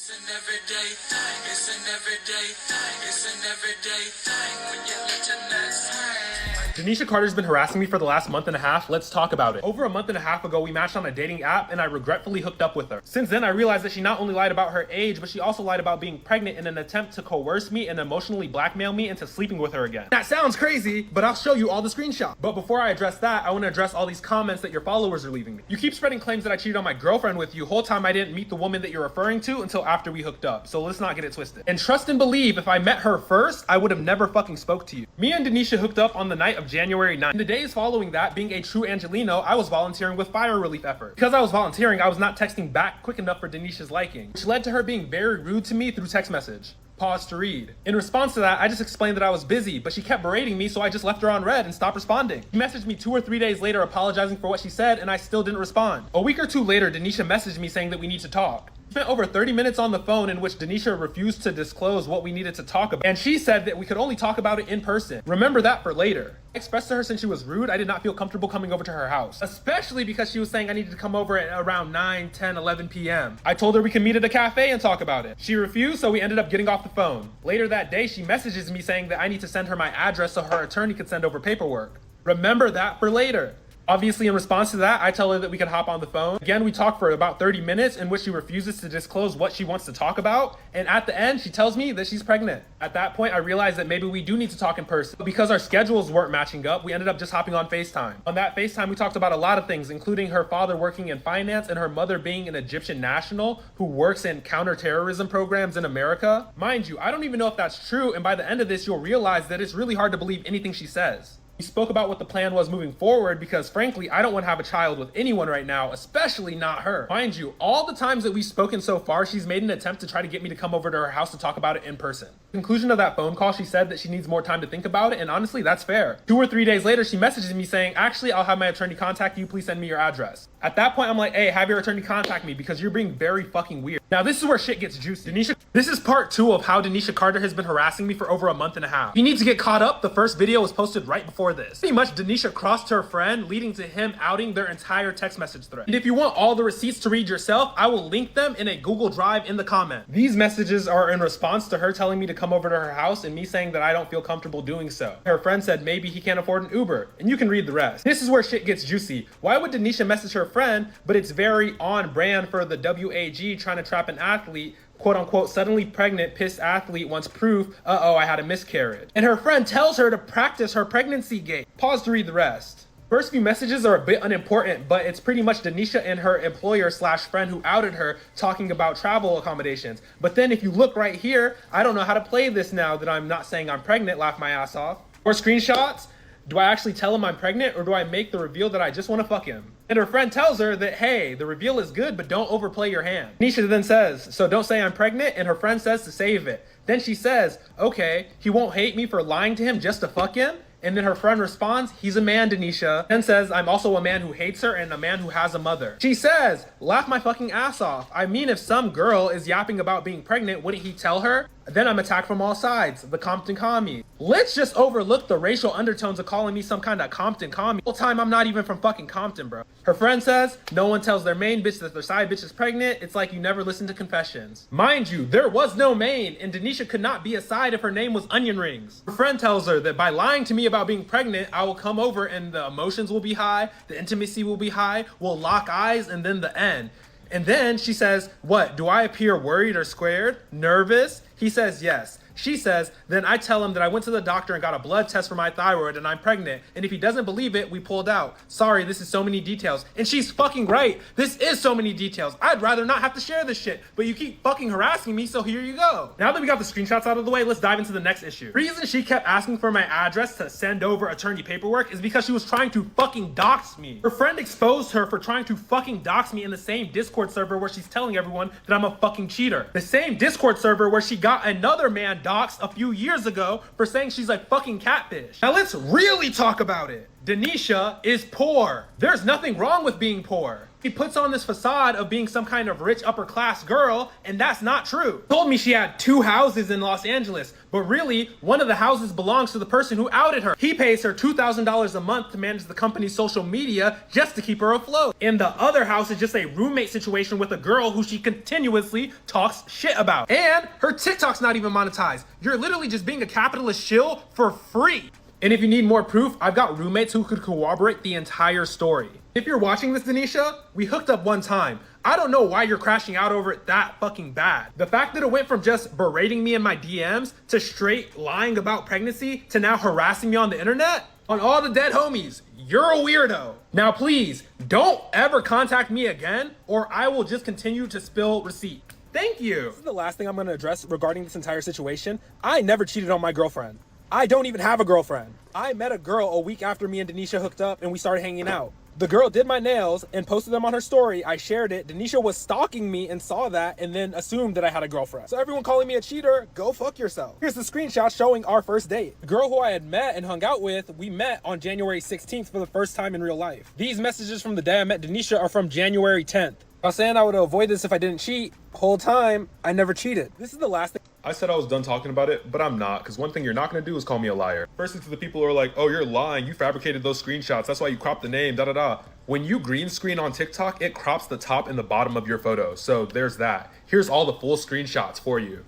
It's an everyday thing, it's an everyday thing, it's an everyday thing when you let your nuts hang. Denisha Carter's been harassing me for the last month and a half. Let's talk about it. Over a month and a half ago, we matched on a dating app and I regretfully hooked up with her. Since then, I realized that she not only lied about her age, but she also lied about being pregnant in an attempt to coerce me and emotionally blackmail me into sleeping with her again. That sounds crazy, but I'll show you all the screenshots. But before I address that, I want to address all these comments that your followers are leaving me. You keep spreading claims that I cheated on my girlfriend with you. Whole time I didn't meet the woman that you're referring to until after we hooked up. So let's not get it twisted. And trust and believe, if I met her first, I would have never fucking spoke to you. Me and Denisha hooked up on the night of January 9th. In the days following that, being a true Angelino, I was volunteering with fire relief efforts. Because I was volunteering, I was not texting back quick enough for Denisha's liking, which led to her being very rude to me through text message. Pause to read. In response to that, I just explained that I was busy, but she kept berating me, so I just left her on red and stopped responding. She messaged me 2 or 3 days later apologizing for what she said, and I still didn't respond. A week or two later, Denisha messaged me saying that we need to talk. We spent over 30 minutes on the phone in which Denisha refused to disclose what we needed to talk about, and she said that we could only talk about it in person. Remember that for later. I expressed to her since she was rude, I did not feel comfortable coming over to her house, especially because she was saying I needed to come over at around 9, 10, 11 p.m. I told her we could meet at a cafe and talk about it. She refused, so we ended up getting off the phone. Later that day, she messages me saying that I need to send her my address so her attorney could send over paperwork. Remember that for later. Obviously, in response to that, I tell her that we could hop on the phone. Again, we talk for about 30 minutes in which she refuses to disclose what she wants to talk about. And at the end, she tells me that she's pregnant. At that point, I realized that maybe we do need to talk in person. But because our schedules weren't matching up, we ended up just hopping on FaceTime. On that FaceTime, we talked about a lot of things, including her father working in finance and her mother being an Egyptian national who works in counterterrorism programs in America. Mind you, I don't even know if that's true. And by the end of this, you'll realize that it's really hard to believe anything she says. We spoke about what the plan was moving forward because frankly, I don't want to have a child with anyone right now, especially not her. Mind you, all the times that we've spoken so far, she's made an attempt to try to get me to come over to her house to talk about it in person. Conclusion of that phone call, she said that she needs more time to think about it, and honestly, that's fair. 2 or 3 days later, she messages me saying, actually, I'll have my attorney contact you, please send me your address. At that point, I'm like, hey, have your attorney contact me because you're being very fucking weird. Now, this is where shit gets juicy. This is part 2 of how Denisha Carter has been harassing me for over a month and a half. You need to get caught up. The first video was posted right before this. Pretty much, Denisha crossed her friend, leading to him outing their entire text message thread. And if you want all the receipts to read yourself, I will link them in a Google Drive in the comment. These messages are in response to her telling me to come over to her house and me saying that I don't feel comfortable doing so. Her friend said maybe he can't afford an Uber, and you can read the rest. This is where shit gets juicy. Why would Denisha message her friend, but it's very on brand for the WAG trying to trap an athlete, quote unquote, suddenly pregnant, pissed athlete wants proof, uh-oh, I had a miscarriage. And her friend tells her to practice her pregnancy gate. Pause to read the rest. First few messages are a bit unimportant, but it's pretty much Denisha and her employer slash friend who outed her talking about travel accommodations. But then if you look right here, I don't know how to play this now that I'm not saying I'm pregnant, laugh my ass off. Or screenshots. Do I actually tell him I'm pregnant or do I make the reveal that I just want to fuck him? And her friend tells her that, hey, the reveal is good, but don't overplay your hand. Denisha then says, so don't say I'm pregnant, and her friend says to save it. Then she says, okay, he won't hate me for lying to him just to fuck him? And then her friend responds, he's a man, Denisha. Then says, I'm also a man who hates her and a man who has a mother. She says, laugh my fucking ass off. I mean, if some girl is yapping about being pregnant, wouldn't he tell her? Then I'm attacked from all sides, the Compton commie. Let's just overlook the racial undertones of calling me some kind of Compton commie. The whole time I'm not even from fucking Compton, bro. Her friend says, no one tells their main bitch that their side bitch is pregnant. It's like you never listen to confessions. Mind you, there was no main, and Denisha could not be a side if her name was Onion Rings. Her friend tells her that by lying to me about being pregnant, I will come over and the emotions will be high, the intimacy will be high, we'll lock eyes, and then the end. And then she says, what, do I appear worried or scared? Nervous? He says yes. She says, then I tell him that I went to the doctor and got a blood test for my thyroid and I'm pregnant. And if he doesn't believe it, we pulled out. Sorry, this is so many details. And she's fucking right. This is so many details. I'd rather not have to share this shit, but you keep fucking harassing me, so here you go. Now that we got the screenshots out of the way, let's dive into the next issue. The reason she kept asking for my address to send over attorney paperwork is because she was trying to fucking dox me. Her friend exposed her for trying to fucking dox me in the same Discord server where she's telling everyone that I'm a fucking cheater. The same Discord server where she got another man doxed a few years ago for saying she's like fucking catfish. Now let's really talk about it. Denisha is poor. There's nothing wrong with being poor. He puts on this facade of being some kind of rich upper class girl, and that's not true. Told me she had 2 houses in Los Angeles, but really, one of the houses belongs to the person who outed her. He pays her $2,000 a month to manage the company's social media just to keep her afloat. And the other house is just a roommate situation with a girl who she continuously talks shit about. And her TikTok's not even monetized. You're literally just being a capitalist shill for free. And if you need more proof, I've got roommates who could corroborate the entire story. If you're watching this, Denisha, we hooked up one time. I don't know why you're crashing out over it that fucking bad. The fact that it went from just berating me in my DMs to straight lying about pregnancy to now harassing me on the internet, on all the dead homies, you're a weirdo. Now please, don't ever contact me again or I will just continue to spill receipts. Thank you. This is the last thing I'm gonna address regarding this entire situation. I never cheated on my girlfriend. I don't even have a girlfriend. I met a girl a week after me and Denisha hooked up and we started hanging out. The girl did my nails and posted them on her story. I shared it. Denisha was stalking me and saw that and then assumed that I had a girlfriend. So everyone calling me a cheater, go fuck yourself. Here's the screenshot showing our first date. The girl who I had met and hung out with, we met on January 16th for the first time in real life. These messages from the day I met Denisha are from January 10th. I was saying I would avoid this if I didn't cheat. Whole time, I never cheated. This is the last thing. I said I was done talking about it, but I'm not, because one thing you're not going to do is call me a liar. Firstly, to the people who are like, oh, you're lying, you fabricated those screenshots, that's why you cropped the name, da-da-da. When you green screen on TikTok, it crops the top and the bottom of your photo, so there's that. Here's all the full screenshots for you.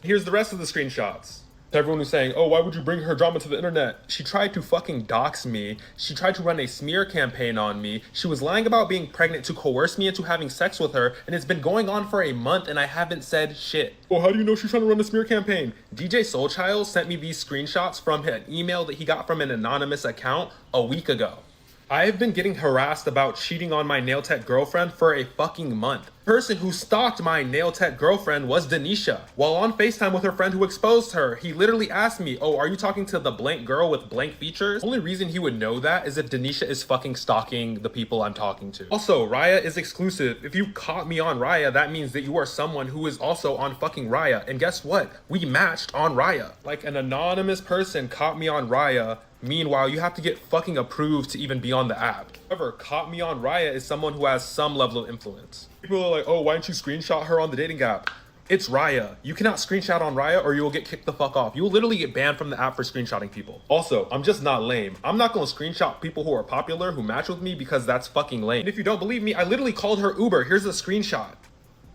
Here's the rest of the screenshots. To everyone who's saying, oh, why would you bring her drama to the internet? She tried to fucking dox me. She tried to run a smear campaign on me. She was lying about being pregnant to coerce me into having sex with her, and it's been going on for a month and I haven't said shit. Well, how do you know she's trying to run a smear campaign? DJ Soulchild sent me these screenshots from an email that he got from an anonymous account a week ago. I've been getting harassed about cheating on my nail tech girlfriend for a fucking month. The person who stalked my nail tech girlfriend was Denisha. While on FaceTime with her friend who exposed her, he literally asked me, oh, are you talking to the blank girl with blank features? The only reason he would know that is if Denisha is fucking stalking the people I'm talking to. Also, Raya is exclusive. If you caught me on Raya, that means that you are someone who is also on fucking Raya. And guess what? We matched on Raya. Like an anonymous person caught me on Raya. Meanwhile, you have to get fucking approved to even be on the app. However, caught me on Raya is someone who has some level of influence. People are like, oh, why didn't you screenshot her on the dating app? It's Raya. You cannot screenshot on Raya or you will get kicked the fuck off. You will literally get banned from the app for screenshotting people. Also, I'm just not lame. I'm not gonna screenshot people who are popular who match with me because that's fucking lame. And if you don't believe me, I literally called her Uber. Here's a screenshot.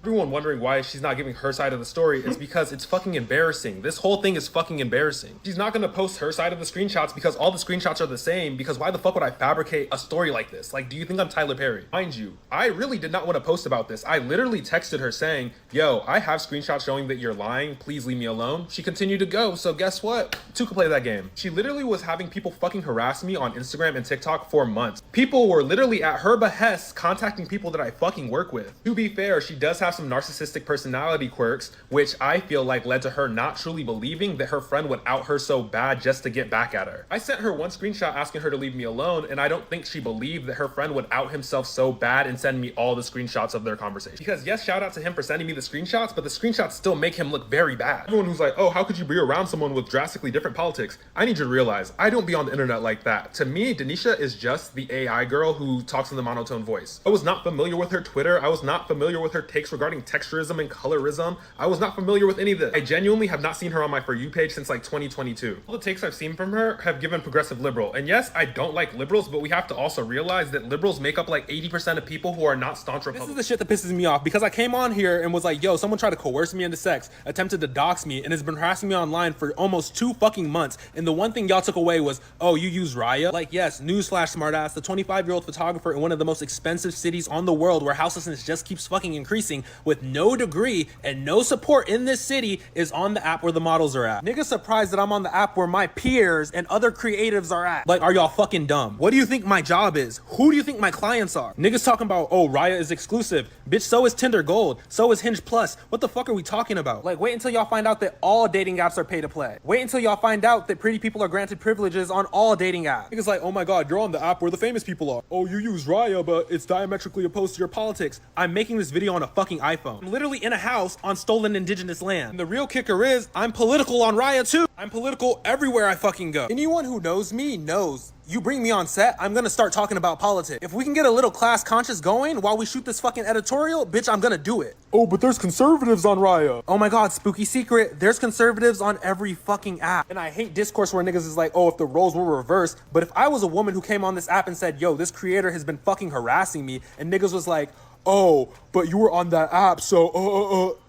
Everyone wondering why she's not giving her side of the story is because it's fucking embarrassing. This whole thing is fucking embarrassing. She's not gonna post her side of the screenshots because all the screenshots are the same, because why the fuck would I fabricate a story like this? Like, do you think I'm Tyler Perry? Mind you, I really did not want to post about this. I literally texted her saying, yo, I have screenshots showing that you're lying. Please leave me alone. She continued to go, so guess what? Two could play that game. She literally was having people fucking harass me on Instagram and TikTok for months. People were literally at her behest contacting people that I fucking work with. To be fair, she does have some narcissistic personality quirks, which I feel like led to her not truly believing that her friend would out her so bad just to get back at her. I sent her one screenshot asking her to leave me alone, and I don't think she believed that her friend would out himself so bad and send me all the screenshots of their conversation. Because yes, shout out to him for sending me the screenshots, but the screenshots still make him look very bad. Everyone who's like, oh, how could you be around someone with drastically different politics? I need you to realize, I don't be on the internet like that. To me, Denisha is just the AI girl who talks in the monotone voice. I was not familiar with her Twitter. I was not familiar with her takes regarding texturism and colorism. I was not familiar with any of this. I genuinely have not seen her on my For You page since like 2022. All the takes I've seen from her have given progressive liberal. And yes, I don't like liberals, but we have to also realize that liberals make up like 80% of people who are not staunch Republicans. This is the shit that pisses me off, because I came on here and was like, yo, someone tried to coerce me into sex, attempted to dox me, and has been harassing me online for almost 2 fucking months. And the one thing y'all took away was, oh, you use Raya? Like, yes, newsflash, smartass, the 25-year-old photographer in one of the most expensive cities on the world where houselessness just keeps fucking increasing with no degree and no support in this city is on the app where the models are at. Niggas surprised that I'm on the app where my peers and other creatives are at. Like, are y'all fucking dumb? What do you think my job is? Who do you think my clients are? Niggas talking about, oh, Raya is exclusive. Bitch, so is Tinder Gold. So is Hinge Plus. What the fuck are we talking about? Like, wait until y'all find out that all dating apps are pay to play. Wait until y'all find out that pretty people are granted privileges on all dating apps. Niggas like, oh my God, you're on the app where the famous people are. Oh, you use Raya, but it's diametrically opposed to your politics. I'm making this video on a fucking iPhone. I'm literally in a house on stolen indigenous land. And the real kicker is, I'm political on Raya too. I'm political everywhere I fucking go. Anyone who knows me knows. You bring me on set, I'm gonna start talking about politics. If we can get a little class conscious going while we shoot this fucking editorial, bitch, I'm gonna do it. Oh, but there's conservatives on Raya. Oh my god, spooky secret. There's conservatives on every fucking app. And I hate discourse where niggas is like, oh, if the roles were reversed. But if I was a woman who came on this app and said, yo, this creator has been fucking harassing me, and niggas was like, oh, but you were on that app, so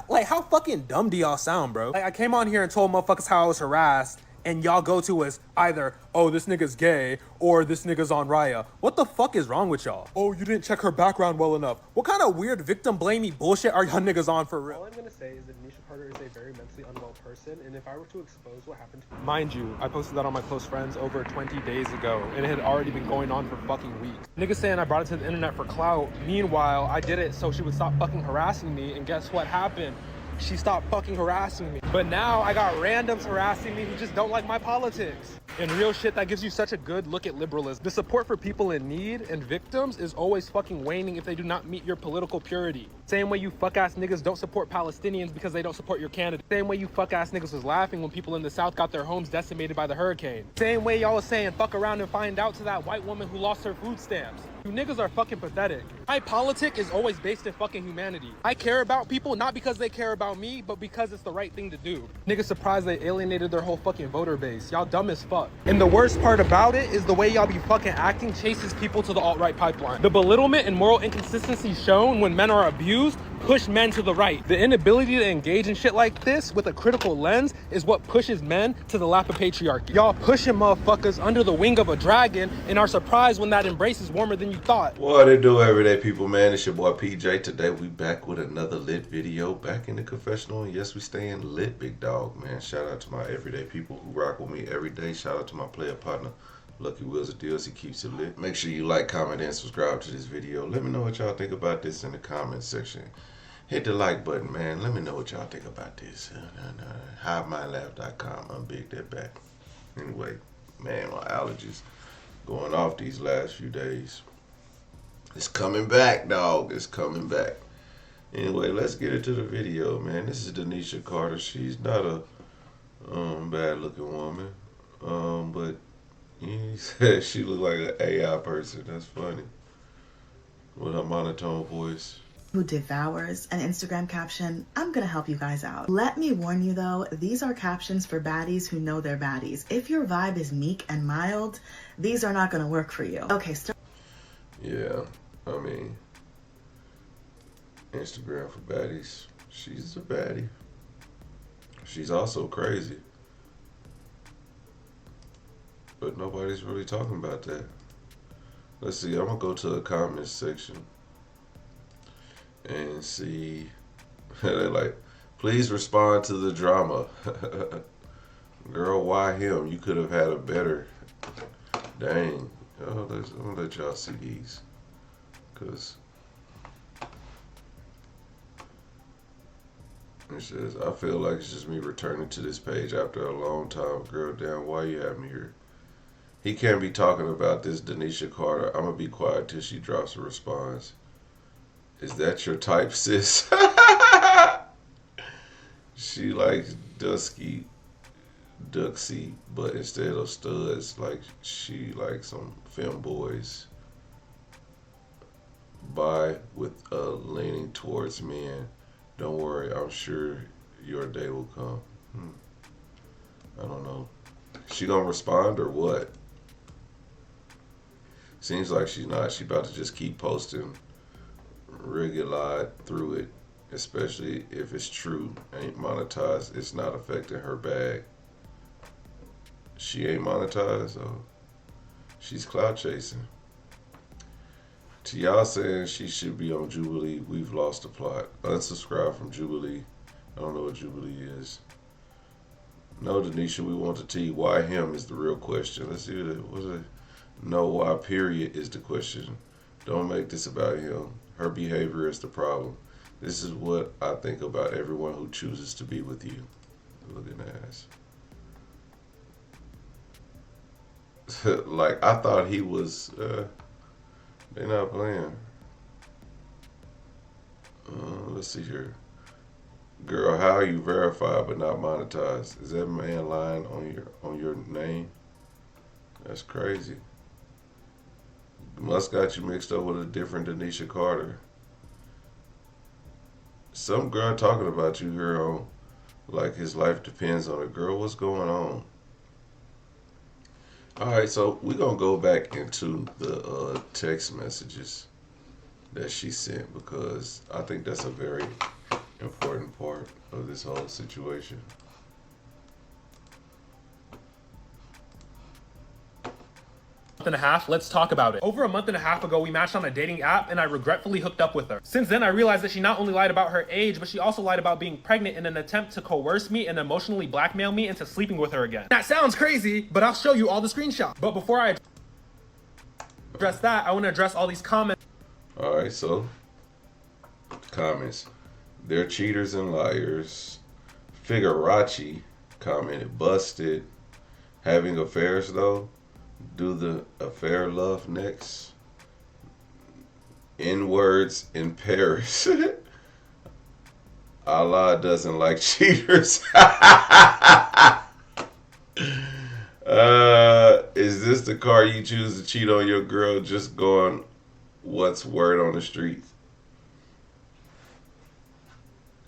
like, how fucking dumb do y'all sound, bro? Like, I came on here and told motherfuckers how I was harassed, and y'all go to us either, oh, this nigga's gay, or this nigga's on Raya. What the fuck is wrong with y'all? Oh, you didn't check her background well enough. What kind of weird victim blamey bullshit are y'all niggas on for real? All I'm gonna say is that Denisha Carter is a very mentally unwell person, and if I were to expose what happened to Mind you, I posted that on my close friends over 20 days ago, and it had already been going on for fucking weeks. Niggas saying I brought it to the internet for clout. Meanwhile, I did it so she would stop fucking harassing me, and guess what happened? She stopped fucking harassing me. But now I got randoms harassing me who just don't like my politics. And real shit, that gives you such a good look at liberalism. The support for people in need and victims is always fucking waning if they do not meet your political purity. Same way you fuck ass niggas don't support Palestinians because they don't support your candidate. Same way you fuck ass niggas was laughing when people in the South got their homes decimated by the hurricane. Same way y'all was saying fuck around and find out to that white woman who lost her food stamps. You niggas are fucking pathetic. My politic is always based in fucking humanity. I care about people not because they care about me, but because it's the right thing to do. Niggas surprised they alienated their whole fucking voter base. Y'all dumb as fuck. And the worst part about it is the way y'all be fucking acting chases people to the alt-right pipeline. The belittlement and moral inconsistency shown when men are abused push men to the right. The inability to engage in shit like this with a critical lens is what pushes men to the lap of patriarchy. Y'all pushing motherfuckers under the wing of a dragon and are surprised when that embrace is warmer than you thought. What it do, everyday people, man? It's your boy PJ. Today we back with another lit video, back in the confessional. And yes, we staying lit, big dog, man. Shout out to my everyday people who rock with me every day. Shout out to my player partner, Lucky Wheels of Deals. He keeps it lit. Make sure you like, comment, and subscribe to this video. Let me know what y'all think about this in the comment section. Hit the like button, man. Let me know what y'all think about this. HiveMindLab.com. I'm big that back. Anyway, man, my allergies going off these last few days. It's coming back, dog. It's coming back. Anyway, let's get into the video, man. This is Denisha Carter. She's not a bad-looking woman, but he said she looked like an AI person. That's funny. With her monotone voice. Who devours an Instagram caption, I'm gonna help you guys out. Let me warn you though, these are captions for baddies who know they're baddies. If your vibe is meek and mild, these are not gonna work for you. Okay, Yeah, I mean, Instagram for baddies. She's a baddie. She's also crazy. But nobody's really talking about that. Let's see, I'm gonna go to the comments section and see. They're like, please respond to the drama. Girl, why him? You could have had a better. Dang. I'm gonna let y'all see these. Cause it says, I feel like it's just me returning to this page after a long time. Girl, damn, why you have me here? He can't be talking about this Denisha Carter. I'm gonna be quiet till she drops a response. Is that your type, sis? She likes Duxxing, but instead of studs, like she likes some femboys. Bi with a leaning towards men. Don't worry, I'm sure your day will come. I don't know. She gonna respond or what? Seems like she's not. She about to just keep posting regular through it, especially if it's true, ain't monetized. It's not affecting her bag. She ain't monetized, though. She's clout chasing. To y'all saying she should be on Jubilee, we've lost the plot. Unsubscribe from Jubilee. I don't know what Jubilee is. No, Denisha, we want to tell you why him is the real question. Let's see what was it. No, why period is the question. Don't make this about him. Her behavior is the problem. This is what I think about everyone who chooses to be with you. Look at that ass. Like, I thought he was, they're not playing. Let's see here. Girl, how are you verified but not monetized? Is that man lying on your name? That's crazy. Must got you mixed up with a different Denisha Carter. Some girl talking about you here on like his life depends on it. Girl, what's going on? Alright, so we're gonna go back into the text messages that she sent because I think that's a very important part of this whole situation. And a half, let's talk about it. Over a month and a half ago, we matched on a dating app and I regretfully hooked up with her. Since then, I realized that she not only lied about her age, but she also lied about being pregnant in an attempt to coerce me and emotionally blackmail me into sleeping with her again. That sounds crazy, but I'll show you all the screenshots. But before I address that, I want to address all these comments. Alright, so comments. They're cheaters and liars. Figurachi commented, busted. Having affairs though? Do the affair love next. N-words in Paris. Allah doesn't like cheaters. Is this the car you choose to cheat on your girl? Just going, what's word on the street?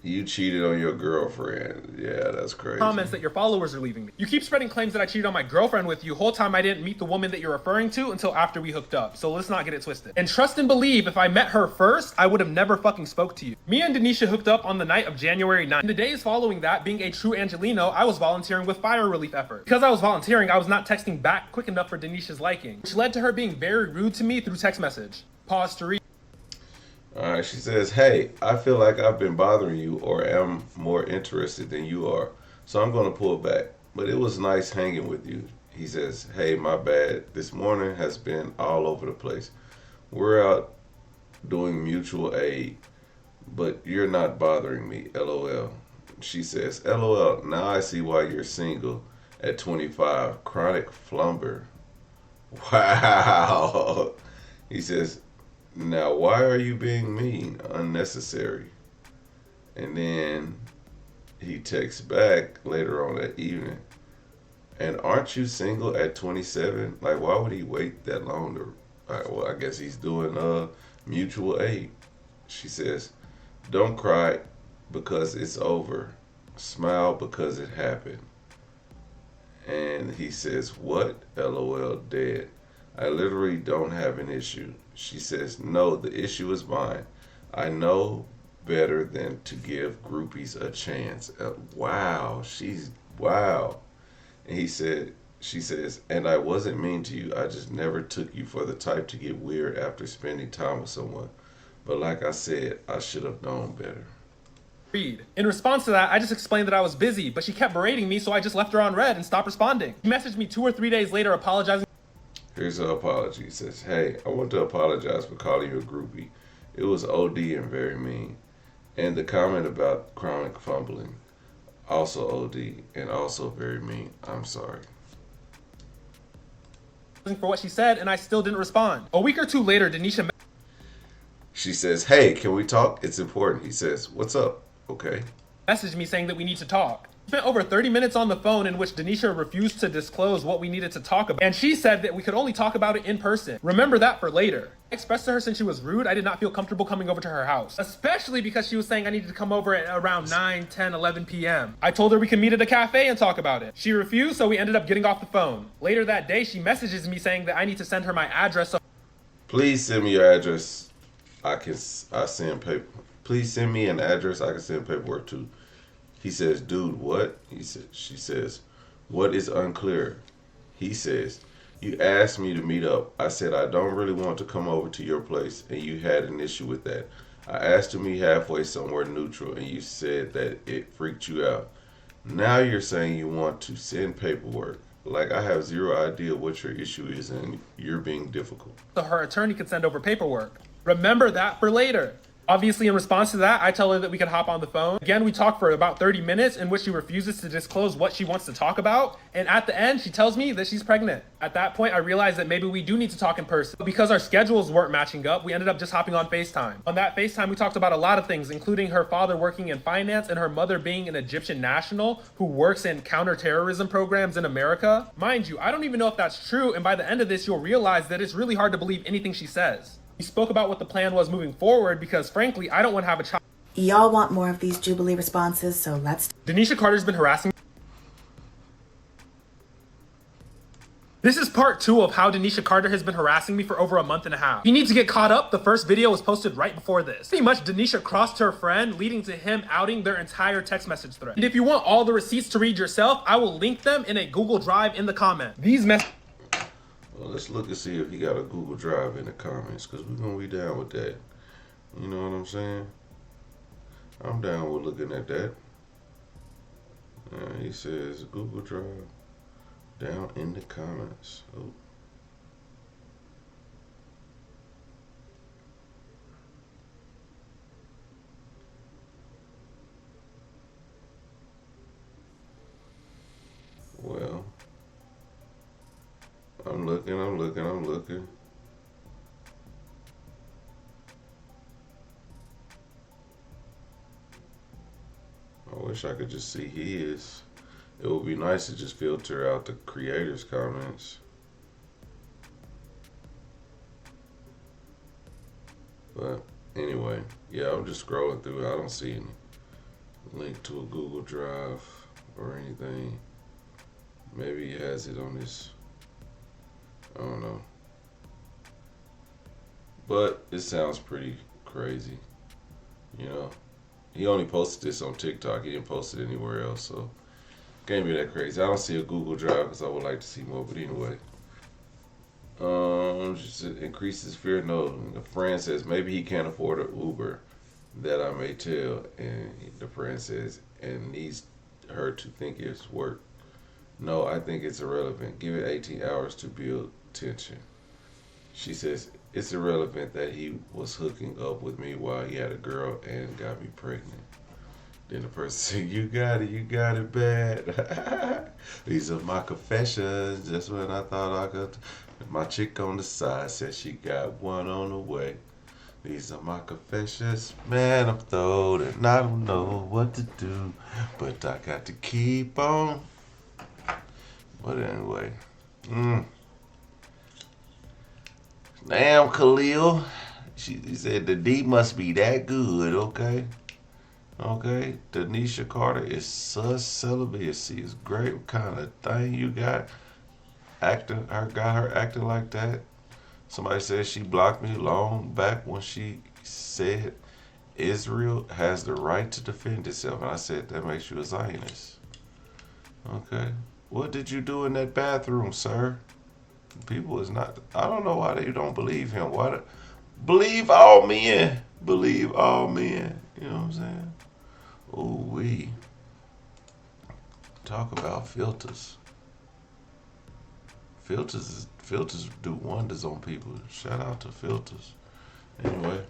You cheated on your girlfriend. Yeah, that's crazy. Comments that your followers are leaving me. You keep spreading claims that I cheated on my girlfriend with you. Whole time I didn't meet the woman that you're referring to until after we hooked up. So let's not get it twisted. And trust and believe, if I met her first, I would have never fucking spoke to you. Me and Denisha hooked up on the night of January 9th. In the days following that, being a true Angelino, I was volunteering with fire relief efforts. Because I was volunteering, I was not texting back quick enough for Denisha's liking, which led to her being very rude to me through text message. Pause to read. Alright, she says, hey, I feel like I've been bothering you or am more interested than you are, so I'm going to pull back. But it was nice hanging with you. He says, hey, my bad. This morning has been all over the place. We're out doing mutual aid, but you're not bothering me, LOL. She says, LOL, now I see why you're single at 25. Chronic flumber. Wow. He says, now, why are you being mean? Unnecessary. And then he texts back later on that evening. And aren't you single at 27? Like, why would he wait that long to... well, I guess he's doing mutual aid. She says, don't cry because it's over. Smile because it happened. And he says, what? LOL, dead. I literally don't have an issue. She says, no, the issue is mine. I know better than to give groupies a chance. Wow, wow. And she says, and I wasn't mean to you. I just never took you for the type to get weird after spending time with someone. But like I said, I should have known better. Read. In response to that, I just explained that I was busy, but she kept berating me, so I just left her on red and stopped responding. She messaged me 2 or 3 days later apologizing. Here's her apology. It says, hey, I want to apologize for calling you a groupie. It was OD and very mean. And the comment about chronic fumbling, also OD and also very mean. I'm sorry. For what she said, and I still didn't respond. A week or 2 later, Denisha... She says, hey, can we talk? It's important. He says, what's up? Okay. messaged me saying that we need to talk. We spent over 30 minutes on the phone in which Denisha refused to disclose what we needed to talk about. And she said that we could only talk about it in person. Remember that for later. I expressed to her since she was rude, I did not feel comfortable coming over to her house. Especially because she was saying I needed to come over at around 9, 10, 11 p.m. I told her we could meet at a cafe and talk about it. She refused, so we ended up getting off the phone. Later that day, she messages me saying that I need to send her my address. Please send me your address. I send paper. Please send me an address I can send paperwork to. He says, dude, what? She says, what is unclear? He says, you asked me to meet up. I said, I don't really want to come over to your place, and you had an issue with that. I asked to meet halfway somewhere neutral, and you said that it freaked you out. Now you're saying you want to send paperwork. Like, I have zero idea what your issue is, and you're being difficult. So her attorney could send over paperwork. Remember that for later. Obviously, in response to that, I tell her that we can hop on the phone. Again, we talk for about 30 minutes in which she refuses to disclose what she wants to talk about. And at the end, she tells me that she's pregnant. At that point, I realized that maybe we do need to talk in person. But because our schedules weren't matching up, we ended up just hopping on FaceTime. On that FaceTime, we talked about a lot of things, including her father working in finance and her mother being an Egyptian national who works in counterterrorism programs in America. Mind you, I don't even know if that's true. And by the end of this, you'll realize that it's really hard to believe anything she says. We spoke about what the plan was moving forward because, frankly, I don't want to have a child. Y'all want more of these Jubilee responses, so let's... Denisha Carter's been harassing me. This is part 2 of how Denisha Carter has been harassing me for over a month and a half. You need to get caught up. The first video was posted right before this. Pretty much Denisha crossed her friend, leading to him outing their entire text message thread. And if you want all the receipts to read yourself, I will link them in a Google Drive in the comment. These messages... Well, let's look and see if he got a Google Drive in the comments, because we're going to be down with that. You know what I'm saying? I'm down with looking at that. He says Google Drive down in the comments. Oh. Well, I'm looking. I wish I could just see his. It would be nice to just filter out the creators' comments. But anyway, yeah, I'm just scrolling through. I don't see any link to a Google Drive or anything. Maybe he has it on his, I don't know. But it sounds pretty crazy, you know. He only posted this on TikTok. He didn't post it anywhere else, so can't be that crazy. I don't see a Google Drive because I would like to see more, but anyway. Just increases fear. No, a friend says maybe he can't afford an Uber that I may tell, and the friend says and needs her to think it's work. No, I think it's irrelevant. Give it 18 hours to build tension. She says it's irrelevant that he was hooking up with me while he had a girl and got me pregnant. Then the person said, you got it bad. These are my confessions. Just when I thought I could. My chick on the side said she got one on the way. These are my confessions. Man, I'm throwed and I don't know what to do. But I got to keep on. But anyway. Damn, Khalil. She said the D must be that good, okay? Okay, Denisha Carter is such celibacy. It's great. What kind of thing you got? Got her acting like that. Somebody says she blocked me long back when she said Israel has the right to defend itself. And I said, that makes you a Zionist. Okay. What did you do in that bathroom, sir? People is not, I don't know why they don't believe him. Believe all men. Believe all men. You know what I'm saying? Ooh, we talk about filters. Filters do wonders on people. Shout out to filters. Anyway,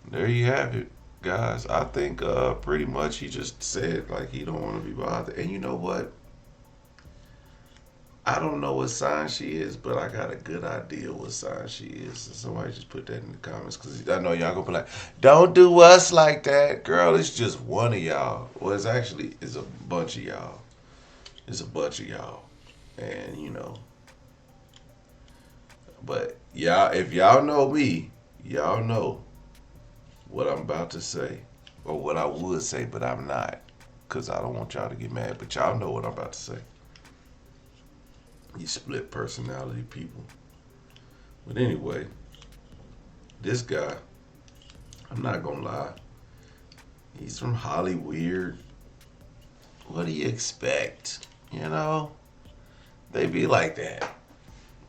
there you have it, guys. I think pretty much he just said like he don't want to be bothered. And you know what? I don't know what sign she is, but I got a good idea what sign she is. So somebody just put that in the comments, because I know y'all gonna be like, don't do us like that. Girl, it's just one of y'all. Well, it's a bunch of y'all. It's a bunch of y'all. And, you know. But y'all, if y'all know me, y'all know what I'm about to say. Or what I would say, but I'm not. Because I don't want y'all to get mad. But y'all know what I'm about to say. You split personality people. But anyway, this guy, I'm not gonna lie, he's from Hollywood. What do you expect? You know, they be like that.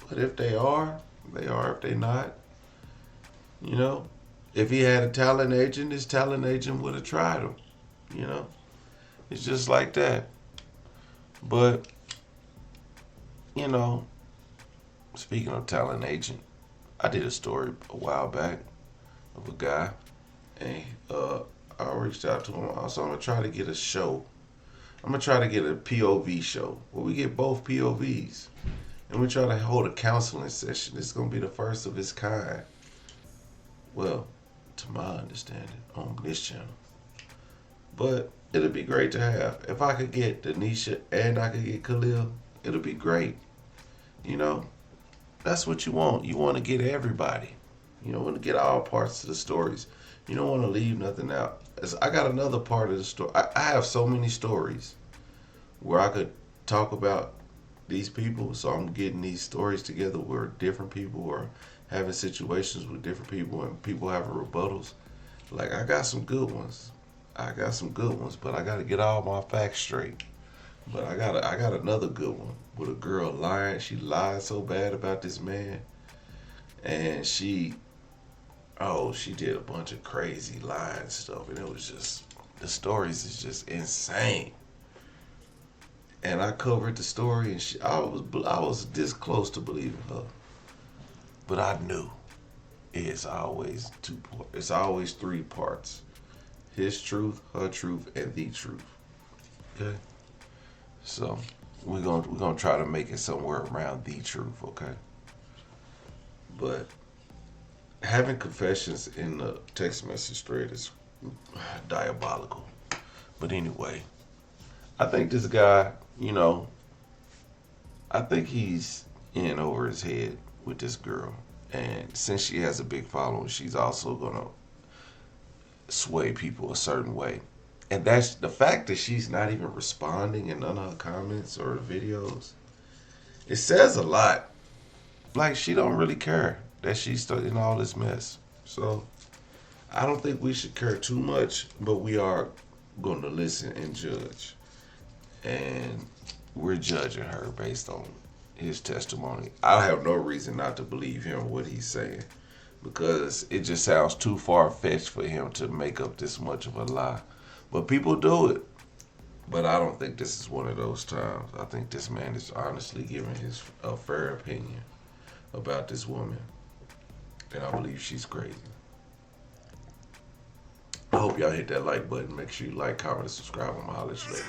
But if they are, they are. If they not, you know, if he had a talent agent, his talent agent would have tried him. You know, it's just like that. But you know, speaking of talent agent, I did a story a while back of a guy And I reached out to him. Also, I'm gonna try to get a show. I'm gonna try to get a POV show where we get both POVs, and we try to hold a counseling session. It's gonna be the first of its kind. Well, to my understanding, on this channel. But it'll be great to have. If I could get Denisha and I could get Khalil, it'll be great. You know, that's what you want. You want to get everybody. You don't want to get all parts of the stories. You don't want to leave nothing out. I got another part of the story. I have so many stories where I could talk about these people. So I'm getting these stories together where different people are having situations with different people and people having rebuttals. Like, I got some good ones. But I got to get all my facts straight. But I got another good one with a girl lying. She lied so bad about this man. And she did a bunch of crazy lying stuff, and it was just, the stories is just insane. And I covered the story, and I was this close to believing her, but I knew it's always three parts: his truth, her truth, and the truth. Okay, so we're gonna try to make it somewhere around the truth. Okay, but having confessions in the text message thread is diabolical. But anyway, I think this guy, I think he's in over his head with this girl. And since she has a big following, she's also going to sway people a certain way. And that's the fact that she's not even responding in none of her comments or videos. It says a lot. Like, she don't really care that she's in all this mess. So I don't think we should care too much, but we are going to listen and judge. And we're judging her based on his testimony. I have no reason not to believe him, what he's saying, because it just sounds too far-fetched for him to make up this much of a lie. But people do it. But I don't think this is one of those times. I think this man is honestly giving a fair opinion about this woman. And I believe she's crazy. I hope y'all hit that like button. Make sure you like, comment, and subscribe. I'm gonna holler at you later.